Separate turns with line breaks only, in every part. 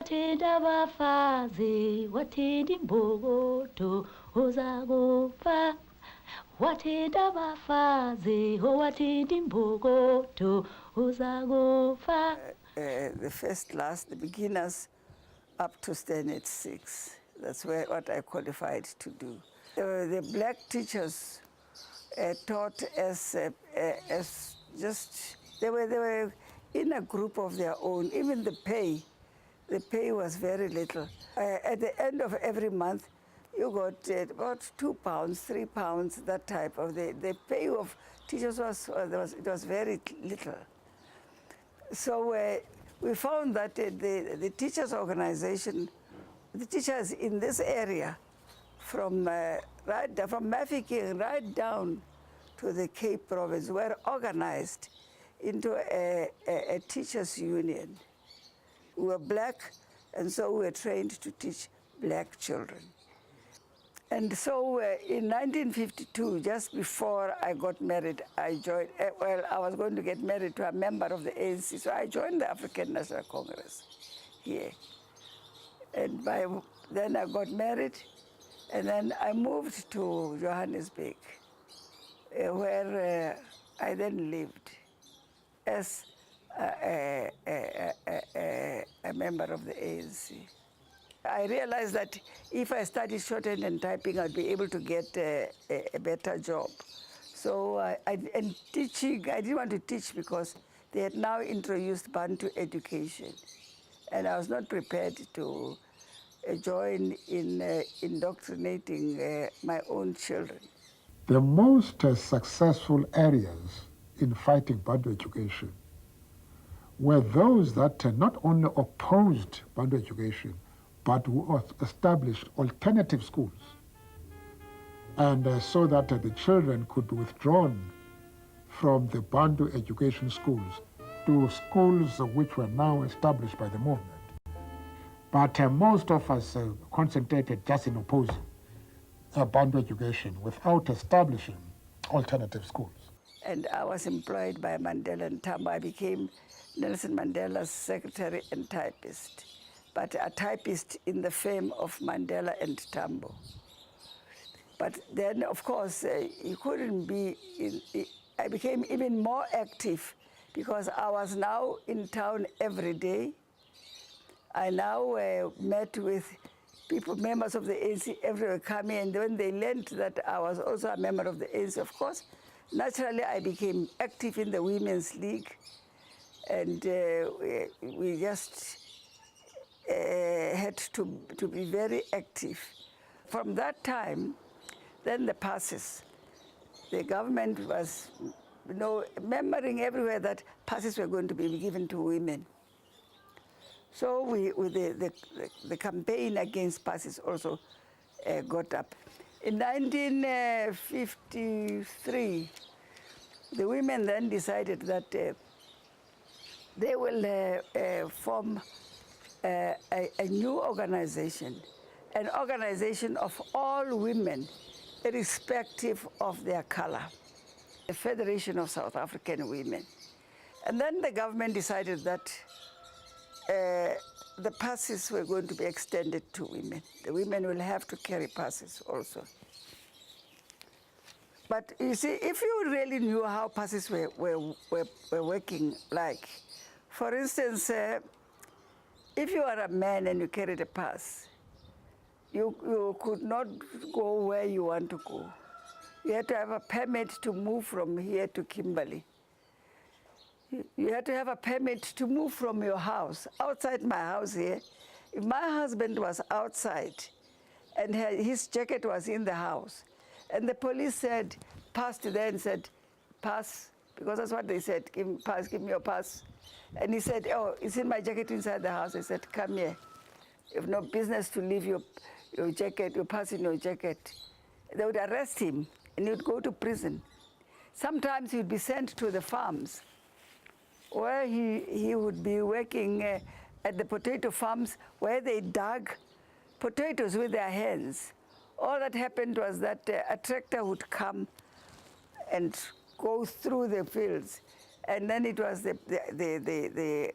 Watenda bafaze, watendi mbogoto, ozagofa. Watenda bafaze, watendi mbogoto, ozagofa.
The first class, the beginners, up to standard 6. That's what I qualified to do. The black teachers taught as just, they were in a group of their own. Even the pay was very little. At the end of every month, you got about £2, £3, that type of, the pay of teachers was very little. So we found that the teachers' organization, the teachers in this area, from Mafeking right down to the Cape Province, were organized into a teachers' union. We were black, and so we were trained to teach black children. And so in 1952, just before I got married, I joined, well, I was going to get married to a member of the ANC, so I joined the African National Congress here. And then I got married, and then I moved to Johannesburg, where I then lived as a member of the ANC. I realized that if I studied shorthand and typing, I'd be able to get a better job. So and teaching, I didn't want to teach because they had now introduced Bantu education. And I was not prepared to join in indoctrinating my own children.
The most successful areas in fighting Bantu education were those that not only opposed Bantu education, but who established alternative schools, and so that the children could be withdrawn from the Bantu education schools to schools which were now established by the movement. But most of us concentrated just in opposing Bantu education without establishing alternative schools.
And I was employed by Mandela and Tambo. I became Nelson Mandela's secretary and typist, but a typist in the firm of Mandela and Tambo. But then, of course, you couldn't be, I became even more active because I was now in town every day. I now met with people, members of the ANC everywhere coming, and when they learned that I was also a member of the ANC, of course, naturally I became active in the Women's League, and we just had to be very active. From that time, then the passes. The government was, remembering everywhere that passes were going to be given to women. So the campaign against passes also got up. In 1953, the women then decided that they will form a new organization, an organization of all women, irrespective of their color, the Federation of South African Women. And then the government decided that the passes were going to be extended to women. The women will have to carry passes also. But you see, if you really knew how passes were working, like, for instance, if you are a man and you carried a pass, you could not go where you want to go. You had to have a permit to move from here to Kimberley. You had to have a permit to move from your house, outside my house here. If my husband was outside and his jacket was in the house, and the police said, passed there and said, pass, because that's what they said, give me your pass. And he said, oh, it's in my jacket inside the house. I said, come here. You have no business to leave your jacket, your pass in your jacket. They would arrest him and he would go to prison. Sometimes he would be sent to the farms where he would be working at the potato farms where they dug potatoes with their hands. All that happened was that a tractor would come and go through the fields. And then it was the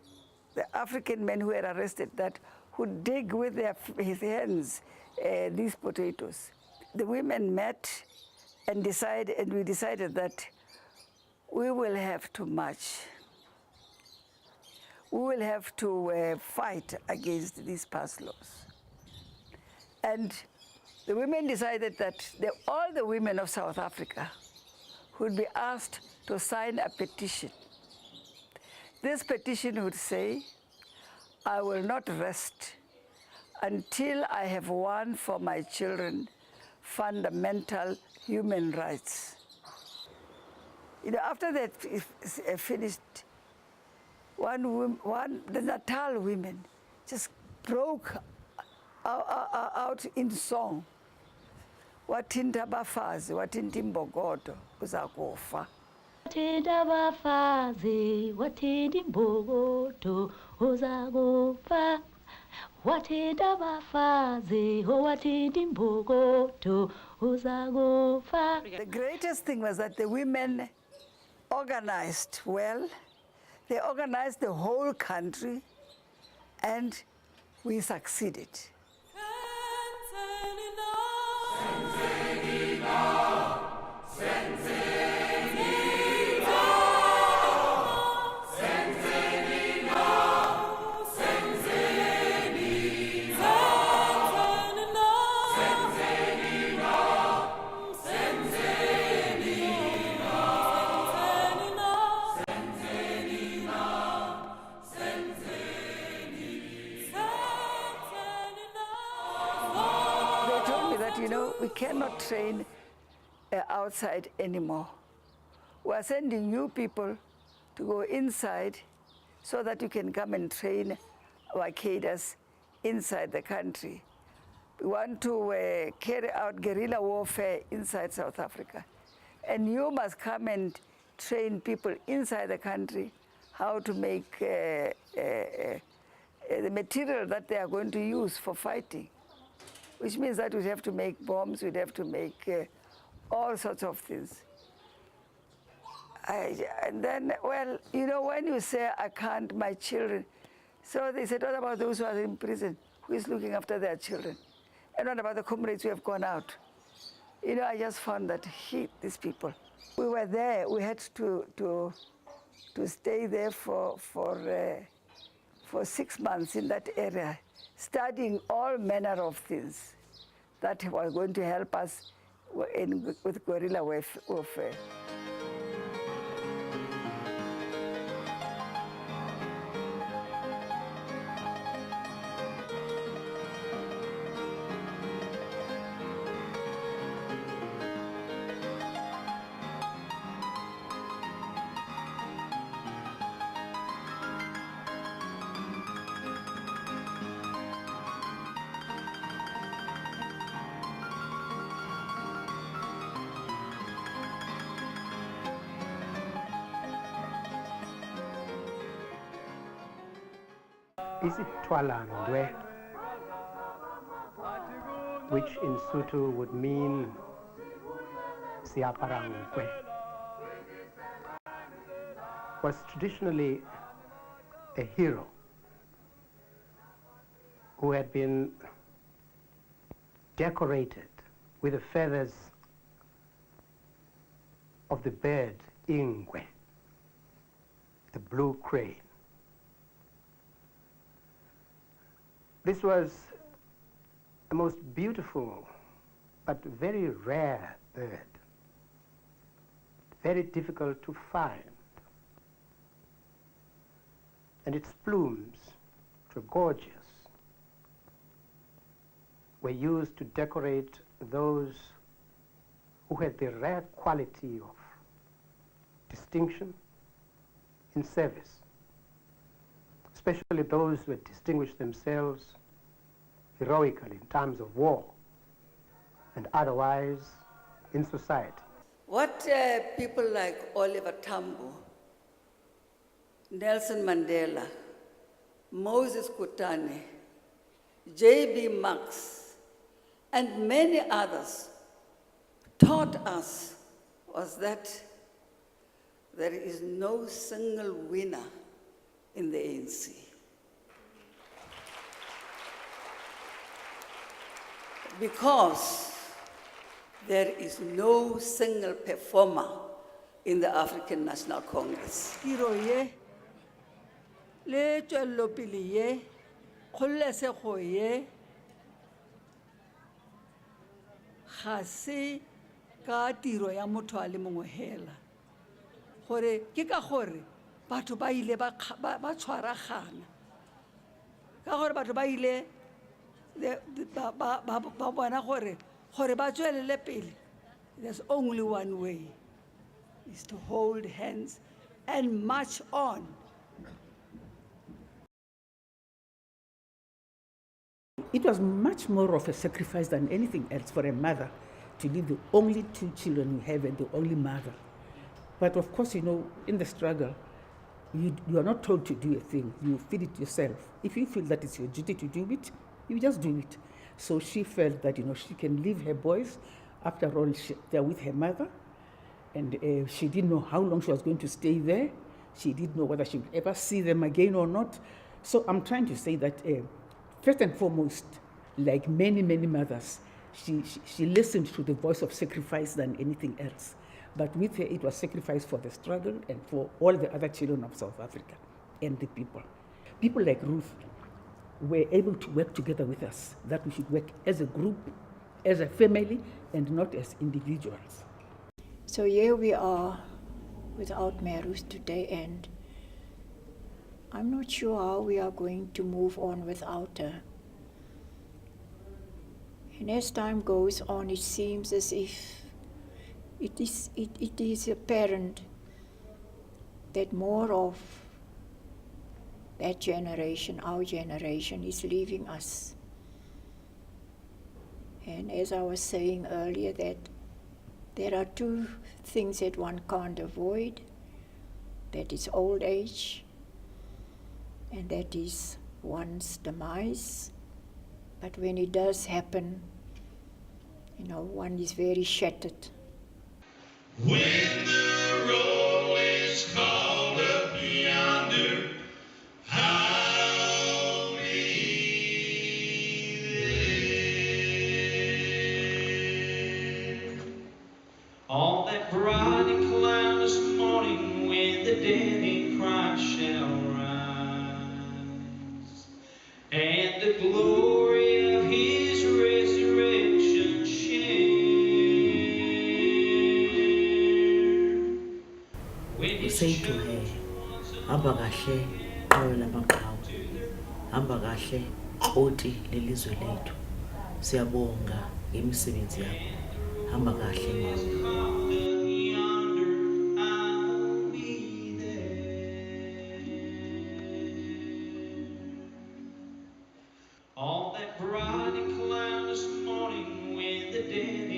African men who were arrested that would dig with his hands these potatoes. The women met and we decided that we will have to march. We will have to fight against these past laws. And the women decided that all the women of South Africa would be asked to sign a petition. This petition would say, I will not rest until I have won for my children fundamental human rights. You know, after that finished, the Natal women just broke out in song. Wathinta abafazi, wathinta imbokodo, uzakufa.
Wathinta abafazi, wathinta imbokodo, uzakufa. Wathinta abafazi, wathinta imbokodo, uzakufa.
The greatest thing was that the women organized well. They organized the whole country, and we succeeded. You know, we cannot train outside anymore. We are sending new people to go inside so that you can come and train our cadres inside the country. We want to carry out guerrilla warfare inside South Africa. And you must come and train people inside the country how to make the material that they are going to use for fighting. Which means that we'd have to make bombs, we'd have to make all sorts of things. And then, well, you know, when you say, I can't, my children, so they said, what about those who are in prison? Who is looking after their children? And what about the comrades who have gone out? You know, I just found that these people. We were there, we had to stay there for 6 months in that area, studying all manner of things that were going to help us with guerrilla warfare.
Is it Twalandwe, which in Sotho would mean Siaparangwe, was traditionally a hero who had been decorated with the feathers of the bird Ingwe, the blue crane. This was the most beautiful but very rare bird, very difficult to find. And its plumes, which were gorgeous, were used to decorate those who had the rare quality of distinction in service, especially those who had distinguished themselves heroically in times of war and otherwise in society.
What people like Oliver Tambo, Nelson Mandela, Moses Kutane, J.B. Marx, and many others taught us was that there is no single winner in the ANC. because there is no single performer in the African National Congress.
tiro ye le tšwelelopele ye kgololesego ye ga se ka tiro ya motho a le mongwe hela gore ke ka gore batho ba ile ba tshwaragana ka gore batho ba ile ba bona gore ba tswelele pele. There's only one way, is to hold hands and march on.
It was much more of a sacrifice than anything else for a mother to leave the only 2 children you have and the only mother. But of course, you know, in the struggle, you are not told to do a thing. You feel it yourself. If you feel that it's your duty to do it, you just do it. So she felt that, you know, she can leave her boys. After all, they're with her mother. And she didn't know how long she was going to stay there. She didn't know whether she would ever see them again or not. So I'm trying to say that first and foremost, like many, many mothers, she listened to the voice of sacrifice than anything else. But with her, it was sacrifice for the struggle and for all the other children of South Africa and the people. People like Ruth were able to work together with us, that we should work as a group, as a family, and not as individuals.
So here we are without Ruth today, and I'm not sure how we are going to move on without her. And as time goes on, it seems as if it is apparent that more of that generation, our generation, is leaving us. And as I was saying earlier, that there are 2 things that one can't avoid. That is old age, and that is one's demise. But when it does happen, you know, one is very shattered.
When the roll is called up yonder, I'll be there. On that bright and cloudless morning when the dead in Christ shall rise, and the glory of his resurrection share.
We say to her, hamba kahle xolo lamaqhawe, hamba kahle xoti lelizwe lethu, siyabonga ngemisebenzi yakho, hamba kahle mama.
On that bright and cloudless morning when the dead